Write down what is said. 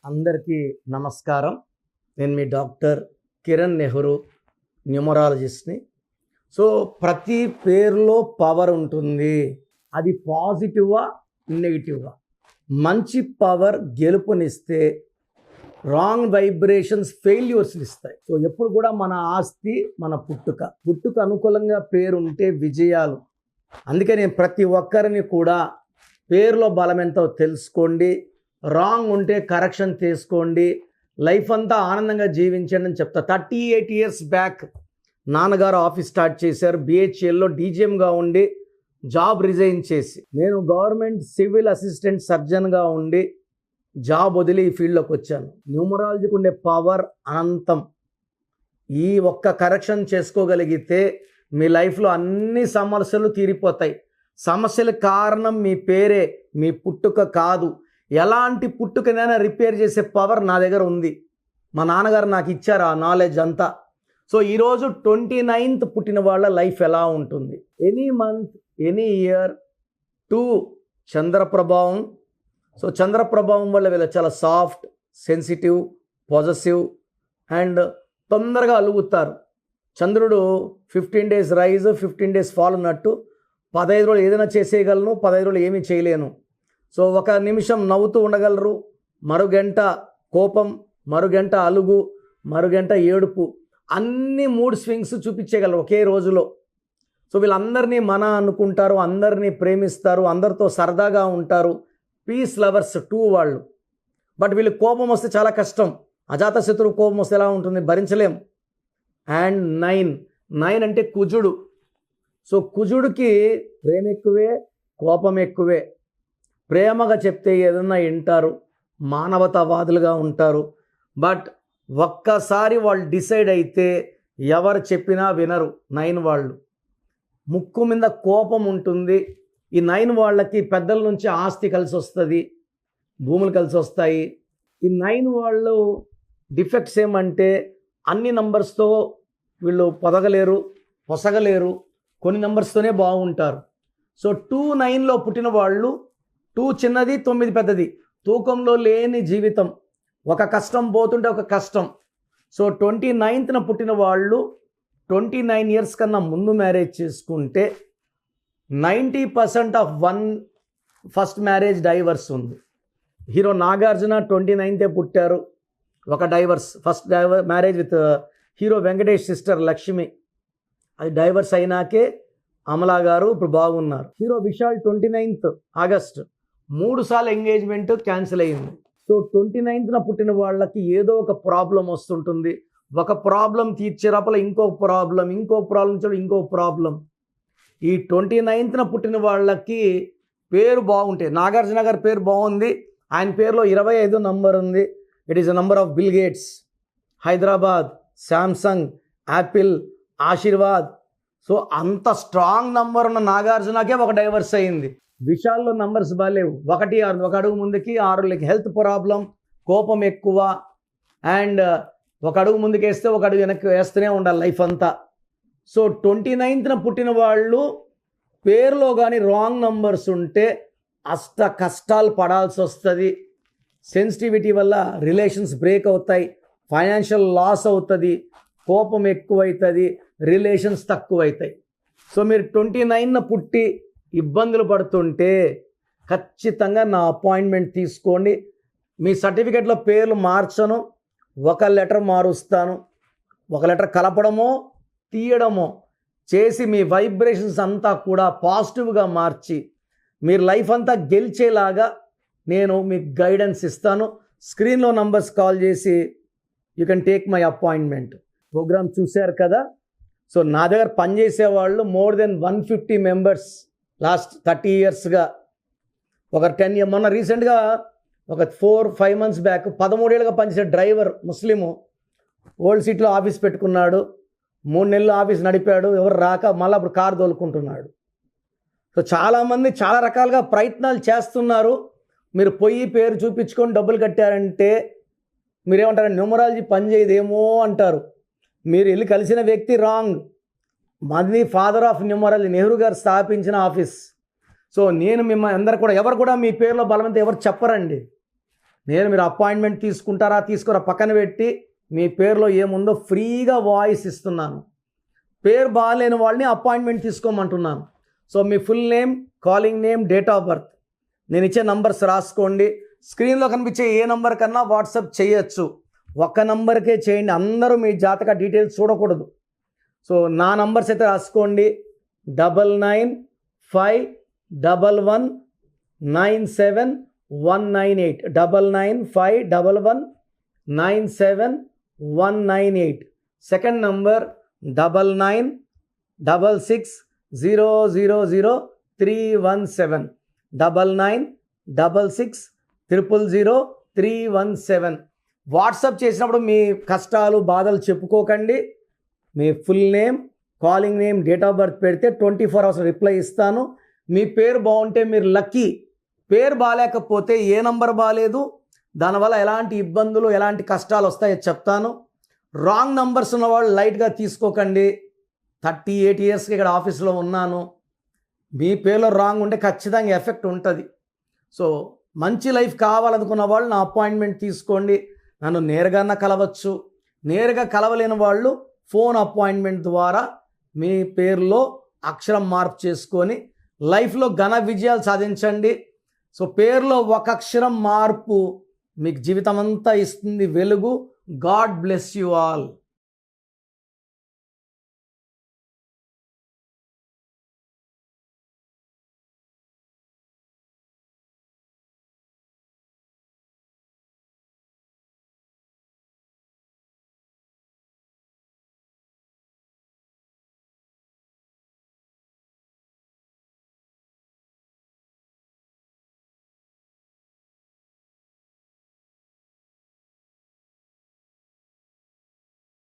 అందరికీ నమస్కారం. నేను మీ డాక్టర్ కిరణ్ నెహ్రూ, న్యూమరాలజిస్ట్ని. సో ప్రతి పేరులో పవర్ ఉంటుంది. అది పాజిటివా, నెగిటివా? మంచి పవర్ గెలుపునిస్తే, రాంగ్ వైబ్రేషన్స్ ఫెయిల్యూర్స్ని ఇస్తాయి. సో ఎప్పుడు కూడా మన ఆస్తి మన పుట్టుక అనుకూలంగా పేరుంటే విజయాలు. అందుకే నేను ప్రతి ఒక్కరిని కూడా పేరులో బలం ఎంతో తెలుసుకోండి, రాంగ్ ఉంటే కరెక్షన్ చేసుకోండి, లైఫ్ అంతా ఆనందంగా జీవించండి అని చెప్తా. 38 years బ్యాక్ నాన్నగారు ఆఫీస్ స్టార్ట్ చేశారు. బిహెచ్ఎల్లో డీజీఎంగా ఉండి జాబ్ రిజైన్ చేసి, నేను గవర్నమెంట్ సివిల్ అసిస్టెంట్ సర్జన్గా ఉండి జాబ్ వదిలి ఈ ఫీల్డ్లోకి వచ్చాను. న్యూమరాలజీకి ఉండే పవర్ అనంతం. ఈ ఒక్క కరెక్షన్ చేసుకోగలిగితే మీ లైఫ్లో అన్ని సమస్యలు తీరిపోతాయి. సమస్యల కారణం మీ పేరే, మీ పుట్టుక కాదు. ఎలాంటి పుట్టుకనైనా రిపేర్ చేసే పవర్ నా దగ్గర ఉంది. మా నాన్నగారు నాకు ఇచ్చారు ఆ నాలెడ్జ్ అంతా. సో ఈరోజు 29th పుట్టిన వాళ్ళ లైఫ్ ఎలా ఉంటుంది? ఎనీ మంత్, ఎనీ ఇయర్ 2 చంద్ర ప్రభావం. సో చంద్ర ప్రభావం వల్ల వీళ్ళు చాలా సాఫ్ట్, సెన్సిటివ్, పాజిటివ్ అండ్ తొందరగా అలుగుతారు. చంద్రుడు 15 days రైజ్, 15 days ఫాల్ ఉన్నట్టు 15 రోజులు ఏదైనా చేసేయగలను, 15 రోజులు ఏమీ చేయలేను. సో ఒక నిమిషం నవ్వుతూ ఉండగలరు, మరుగంట కోపం, మరుగంట అలుగు, మరుగంట ఏడుపు, అన్ని 3 స్వింగ్స్ చూపించగలరు ఒకే రోజులో. సో వీళ్ళందరినీ మన అనుకుంటారు, అందరినీ ప్రేమిస్తారు, అందరితో సరదాగా ఉంటారు. పీస్ లవర్స్ 2 వాళ్ళు. బట్ వీళ్ళకి కోపం వస్తే చాలా కష్టం. అజాతశత్రువు కోపం వస్తే ఎలా ఉంటుంది? భరించలేం. అండ్ 9 అంటే కుజుడు. సో కుజుడికి ప్రేమ ఎక్కువే, కోపం ఎక్కువే. ప్రేమగా చెప్తే ఏదన్నా వింటారు, మానవతావాదులుగా ఉంటారు. బట్ ఒక్కసారి వాళ్ళు డిసైడ్ అయితే ఎవరు చెప్పినా వినరు. 9 వాళ్ళు. ముక్కు మీద కోపం ఉంటుంది. ఈ 9 వాళ్ళకి పెద్దల నుంచి ఆస్తి కలిసి వస్తుంది, భూములు కలిసి వస్తాయి. ఈ 9 వాళ్ళు డిఫెక్ట్స్ ఏమంటే అన్ని నంబర్స్తో వీళ్ళు పొసగలేరు, కొన్ని నంబర్స్తోనే బాగుంటారు. సో 2 9లో పుట్టిన వాళ్ళు, 2 చిన్నది, 9 పెద్దది, తూకంలో లేని జీవితం. ఒక కష్టం పోతుంటే ఒక కష్టం. సో 29th పుట్టిన వాళ్ళు 29 years కన్నా ముందు మ్యారేజ్ చేసుకుంటే 90% ఆఫ్ ఫస్ట్ మ్యారేజ్ డైవర్స్ ఉంది. హీరో నాగార్జున 29th పుట్టారు, ఒక divorce. First marriage with hero Venkatesh sister Lakshmi, అది డైవర్స్ అయినాకే అమలా గారు ఇప్పుడు బాగున్నారు. హీరో విశాల్ 29th ఆగస్ట్ 3 సార్లు ఎంగేజ్మెంట్ క్యాన్సిల్ అయింది. సో 29th పుట్టిన వాళ్ళకి ఏదో ఒక ప్రాబ్లం వస్తుంటుంది. ఒక ప్రాబ్లం తీర్చేరపల ఇంకో ప్రాబ్లం ఇంకో ప్రాబ్లం. ఈ 29th పుట్టిన వాళ్ళకి పేరు బాగుంటాయి. నాగార్జున గారి పేరు బాగుంది, ఆయన పేరులో 25 నంబర్ ఉంది. It is a number of Bill Gates, Hyderabad, Samsung, Apple, Aashirvaad. So అంత స్ట్రాంగ్ నంబర్ ఉన్న నాగార్జునకే ఒక డైవర్స్ అయింది. విశాల్లో నంబర్స్ బాగాలేవు. 1 6, ఒక అడుగు ముందుకి 6. హెల్త్ ప్రాబ్లం, కోపం ఎక్కువ, అండ్ ఒక అడుగు ముందుకు వేస్తే ఒక అడుగు వెనక్కి వేస్తూనే ఉండాలి లైఫ్ అంతా. సో 29th పుట్టిన వాళ్ళు పేరులో కానీ రాంగ్ నంబర్స్ ఉంటే అష్ట కష్టాలు పడాల్సి వస్తుంది. సెన్సిటివిటీ వల్ల రిలేషన్స్ బ్రేక్ అవుతాయి, ఫైనాన్షియల్ లాస్ అవుతుంది, కోపం ఎక్కువవుతుంది, రిలేషన్స్ తక్కువవుతాయి. సో మీరు 29 పుట్టి ఇబ్బందులు పడుతుంటే ఖచ్చితంగా నా అపాయింట్మెంట్ తీసుకోండి. మీ సర్టిఫికెట్లో పేర్లు మార్చను, ఒక లెటర్ మారుస్తాను. ఒక లెటర్ కలపడమో తీయడమో చేసి మీ వైబ్రేషన్స్ అంతా కూడా పాజిటివ్గా మార్చి మీరు లైఫ్ అంతా గెలిచేలాగా నేను మీకు గైడెన్స్ ఇస్తాను. స్క్రీన్లో నంబర్స్ కాల్ చేసి you can take my appointment. Programme చూశారు కదా. సో నా దగ్గర పనిచేసేవాళ్ళు more than 150 members లాస్ట్ 30 yearsగా. ఒక 10 years మొన్న రీసెంట్గా ఒక 4-5 months బ్యాక్ 13 ఏళ్ళుగా పనిచేసే డ్రైవర్, ముస్లిము, ఓల్డ్ సిటీలో ఆఫీస్ పెట్టుకున్నాడు. 3 నెలలు ఆఫీస్ నడిపాడు, ఎవరు రాక మళ్ళీ అప్పుడు కారు తోలుకుంటున్నాడు. సో చాలామంది చాలా రకాలుగా ప్రయత్నాలు చేస్తున్నారు. మీరు పోయి పేరు చూపించుకొని డబ్బులు కట్టారంటే మీరేమంటారు? న్యూమరాలజీ పనిచేయదేమో అంటారు. మీరు వెళ్ళి కలిసిన వ్యక్తి రాంగ్. మాది ఫాదర్ ఆఫ్ న్యూమరాలజీ, నెహ్రూ గారు స్థాపించిన ఆఫీస్. సో నేను మిమ్మల్ని అందరు కూడా, ఎవరు కూడా మీ పేరులో బలవంతం ఎవరు చెప్పరండి. మీరు అపాయింట్మెంట్ తీసుకుంటారా తీసుకోరా పక్కన పెట్టి మీ పేరులో ఏముందో ఫ్రీగా వాయిస్ ఇస్తున్నాను. పేరు బాగాలేని వాళ్ళని అపాయింట్మెంట్ తీసుకోమంటున్నాను. సో మీ full name, calling name, date of birth, నేను ఇచ్చే నంబర్స్ రాసుకోండి. స్క్రీన్లో కనిపించే ఏ నంబర్ కన్నా వాట్సాప్ చేయొచ్చు. ఒక్క నంబర్కే చేయండి, అందరూ మీ జాతక డీటెయిల్స్ చూడకూడదు. సో నా నంబర్స్ అయితే రాసుకోండి. 9951197198 9951197198. Second number 9966000317 9966000317. వాట్సాప్ చేసినప్పుడు మీ కష్టాలు బాధలు చెప్పుకోకండి. మీ full name, calling name, date of birth పెడితే 24 hours రిప్లై ఇస్తాను. మీ పేరు బాగుంటే మీరు లక్కీ. పేరు బాగాలేకపోతే ఏ నంబర్ బాగాలేదు, దానివల్ల ఎలాంటి ఇబ్బందులు ఎలాంటి కష్టాలు వస్తాయో చెప్తాను. రాంగ్ నంబర్స్ ఉన్నవాళ్ళు లైట్గా తీసుకోకండి. 38 yearsకి ఇక్కడ ఆఫీస్లో ఉన్నాను. మీ పేరులో రాంగ్ ఉంటే ఖచ్చితంగా ఎఫెక్ట్ ఉంటుంది. సో మంచి లైఫ్ కావాలనుకున్న వాళ్ళు నా అపాయింట్మెంట్ తీసుకోండి. నన్ను నేరుగా కలవచ్చు. నేరుగా కలవలేని వాళ్ళు ఫోన్ అపాయింట్మెంట్ ద్వారా మీ పేరులో అక్షరం మార్పు చేసుకొని లైఫ్లో ఘన విజయాలు సాధించండి. సో పేరులో ఒక అక్షరం మార్పు మీకు జీవితం అంతా ఇస్తుంది వెలుగు. God bless you all.